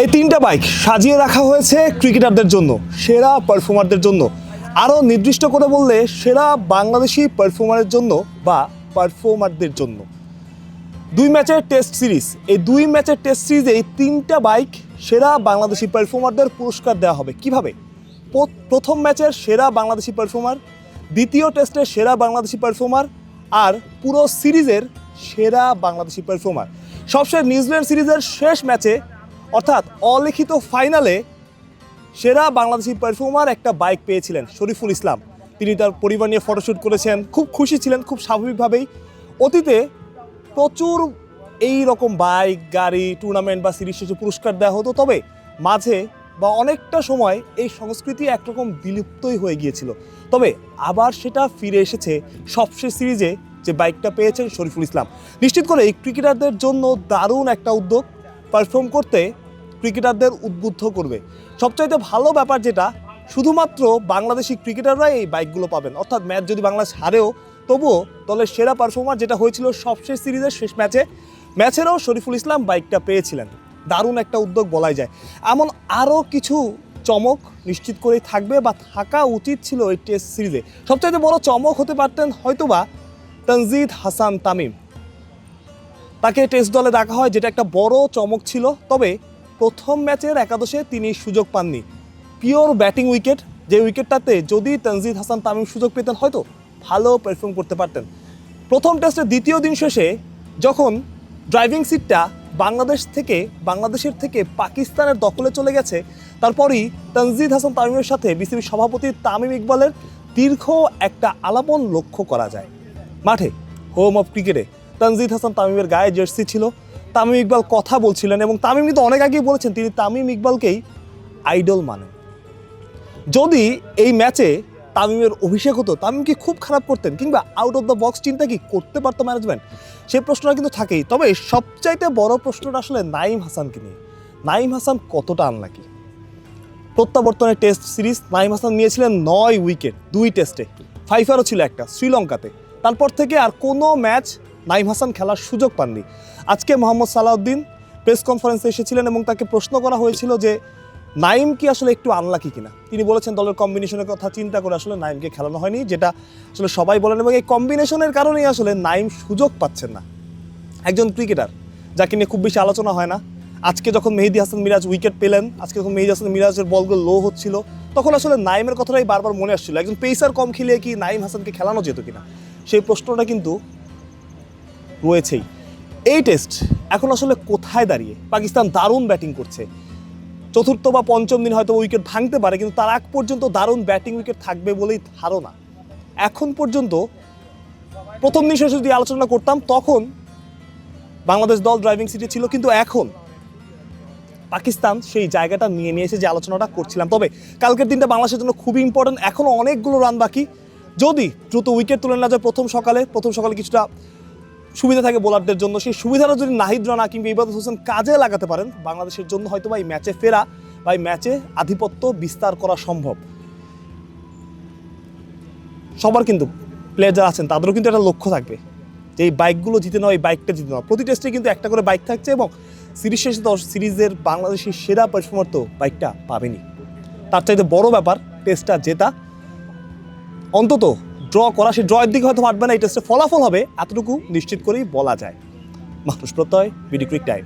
এই তিনটা বাইক সাজিয়ে রাখা হয়েছে ক্রিকেটারদের জন্য, সেরা পারফর্মারদের জন্য, আরও নির্দিষ্ট করে বললে সেরা বাংলাদেশি পারফর্মারের জন্য বা পারফর্মারদের জন্য। দুই ম্যাচের টেস্ট সিরিজ, এই দুই ম্যাচের টেস্ট সিরিজে এই তিনটা বাইক সেরা বাংলাদেশি পারফর্মারদের পুরস্কার দেওয়া হবে। কিভাবে? প্রথম ম্যাচের সেরা বাংলাদেশি পারফর্মার, দ্বিতীয় টেস্টের সেরা বাংলাদেশি পারফর্মার, আর পুরো সিরিজের সেরা বাংলাদেশি পারফর্মার। সবশেষ নিউজিল্যান্ড সিরিজের শেষ ম্যাচে অর্থাৎ অলিখিত ফাইনালে সেরা বাংলাদেশি পারফর্মার একটা বাইক পেয়েছিলেন শরীফুল ইসলাম। তিনি তার পরিবার নিয়ে ফটোশ্যুট করেছেন, খুব খুশি ছিলেন, খুব স্বাভাবিকভাবেই। অতীতে প্রচুর এই রকম বাইক, গাড়ি, টুর্নামেন্ট বা সিরিজ শেষে পুরস্কার দেওয়া হতো, তবে মাঝে বা অনেকটা সময় এই সংস্কৃতি একরকম বিলুপ্তই হয়ে গিয়েছিল। তবে আবার সেটা ফিরে এসেছে সবশেষ সিরিজে যে বাইকটা পেয়েছেন শরীফুল ইসলাম। নিশ্চিত করে এই ক্রিকেটারদের জন্য দারুণ একটা উদ্যোগ, পারফর্ম করতে ক্রিকেটারদের উদ্বুদ্ধ করবে। সবচাইতে ভালো ব্যাপার যেটা, শুধুমাত্র বাংলাদেশি ক্রিকেটাররাই এই বাইকগুলো পাবেন, অর্থাৎ ম্যাচ যদি বাংলাদেশ হারেও তবুও দলের সেরা পারফর্মার যেটা হয়েছিল সবশেষ সিরিজের শেষ ম্যাচেরও শরীফুল ইসলাম বাইকটা পেয়েছিলেন। দারুণ একটা উদ্যোগ বলাই যায়। এমন আরও কিছু চমক নিশ্চিত করেই থাকবে বা থাকা উচিত ছিল এই টেস্ট সিরিজে। সবচাইতে বড় চমক হতে পারতেন হয়তোবা তানজিদ হাসান তামিম। তাকে টেস্ট দলে ডাকা হয়, যেটা একটা বড় চমক ছিল। তবে প্রথম ম্যাচের একাদশে তিনি সুযোগ পাননি। পিওর ব্যাটিং উইকেট, যে উইকেটটাতে যদি তানজিদ হাসান তামিম সুযোগ পেতেন হয়তো ভালো পারফর্ম করতে পারতেন। প্রথম টেস্টের দ্বিতীয় দিন শেষে যখন ড্রাইভিং সিটটা বাংলাদেশের থেকে পাকিস্তানের দখলে চলে গেছে, তারপরই তানজিদ হাসান তামিমের সাথে বিসিবি সভাপতি তামিম ইকবালের দীর্ঘ একটা আলাপন লক্ষ্য করা যায়। মাঠে, হোম অফ ক্রিকেটে তানজিদ হাসান তামিমের গায়ে জার্সি ছিল, তামিম ইকবাল কথা বলছিলেন এবং তামিম কিন্তু অনেক আগেই বলেছেন তিনি তামিম ইকবালকেই আইডল মানেন। যদি এই ম্যাচে তামিমের অভিষেক হতো, তামিম কি খুব খারাপ করতেন কিংবা আউট অফ দ্য বক্স চিন্তা কি করতে পারতো ম্যানেজমেন্ট? সেই প্রশ্নটা কিন্তু থাকেই। তবে সবচাইতে বড় প্রশ্নটা আসলে নাঈম হাসানকে নিয়ে। নাঈম হাসান কতটা আনলাকি? প্রত্যাবর্তনের টেস্ট সিরিজ নাঈম হাসান নিয়েছিলেন 9 উইকেট 2 টেস্টে, ফাইফারও ছিল একটা শ্রীলঙ্কাতে। তারপর থেকে আর কোনো ম্যাচ নাঈম হাসান খেলার সুযোগ পাননি। আজকে মোহাম্মদ সালাউদ্দিন প্রেস কনফারেন্সে এসেছিলেন এবং তাকে প্রশ্ন করা হয়েছিল যে নাঈম কি আসলে একটু আনলাকি কিনা। তিনি বলেছেন দলের কম্বিনেশনের কথা চিন্তা করে আসলে নাঈমকে খেলানো হয়নি, যেটা আসলে সবাই বলেন, এবং এই কম্বিনেশনের কারণেই আসলে নাঈম সুযোগ পাচ্ছেন না। একজন ক্রিকেটার যাকে নিয়ে খুব বেশি আলোচনা হয় না, আজকে যখন মেহেদী হাসান মিরাজ উইকেট পেলেন, আজকে যখন মেহেদী হাসান মিরাজের বলগুলো লো হচ্ছিল, তখন আসলে নাঈমের কথাটাই বারবার মনে আসছিল, একজন পেসার কম খেলিয়ে কি নাঈম হাসানকে খেলানো যেত কিনা। সেই প্রশ্নটা কিন্তু রয়েছেই। এই টেস্ট এখন আসলে কোথায় দাঁড়িয়ে? পাকিস্তান দারুণ ব্যাটিং করছে, চতুর্থ বা পঞ্চম দিন হয়তো উইকেট ভাঙতে পারে, কিন্তু তার আগ পর্যন্ত দারুণ ব্যাটিং উইকেট থাকবে বলেই ধারণা। এখন পর্যন্ত প্রথম দিন শেষে যদি আলোচনা করতাম তখন বাংলাদেশ দল ড্রাইভিং সিটে ছিল, কিন্তু এখন পাকিস্তান সেই জায়গাটা নিয়ে নিয়েছে যে আলোচনাটা করছিলাম। তবে কালকের দিনটা বাংলাদেশের জন্য খুবই ইম্পর্টেন্ট। এখনও অনেকগুলো রান বাকি। যদি দ্রুত উইকেট তুলে না যায় প্রথম সকালে কিছুটা সুবিধা থাকে বোলারদের জন্য, সেই সুবিধাটা যদি নাহিদ রানা কিংবা ইবাদত হোসেন কাজে লাগাতে পারেন, বাংলাদেশের জন্য হয়তো বা এই ম্যাচে ফেরা বা এই ম্যাচে আধিপত্য বিস্তার করা সম্ভব। সবার কিন্তু প্লেয়ার যারা আছেন তাদেরও কিন্তু একটা লক্ষ্য থাকবে যে এই বাইকগুলো জিতে নেওয়া, এই বাইকটা জিতে নেওয়া। প্রতি টেস্টে কিন্তু একটা করে বাইক থাকছে এবং সিরিজ শেষে তো সিরিজের বাংলাদেশের সেরা পারফর্মার তো বাইকটা পাবেনি। তার চাইতে বড় ব্যাপার টেস্টটা জেতা, অন্তত ড্র করা। সেই ড্রয়ের দিকে হয়তো পারবে না, এই টেস্টে ফলাফল হবে এতটুকু নিশ্চিত করেই বলা যায়। মানুষ প্রত্যয়, বিডি ক্রিক টাইম।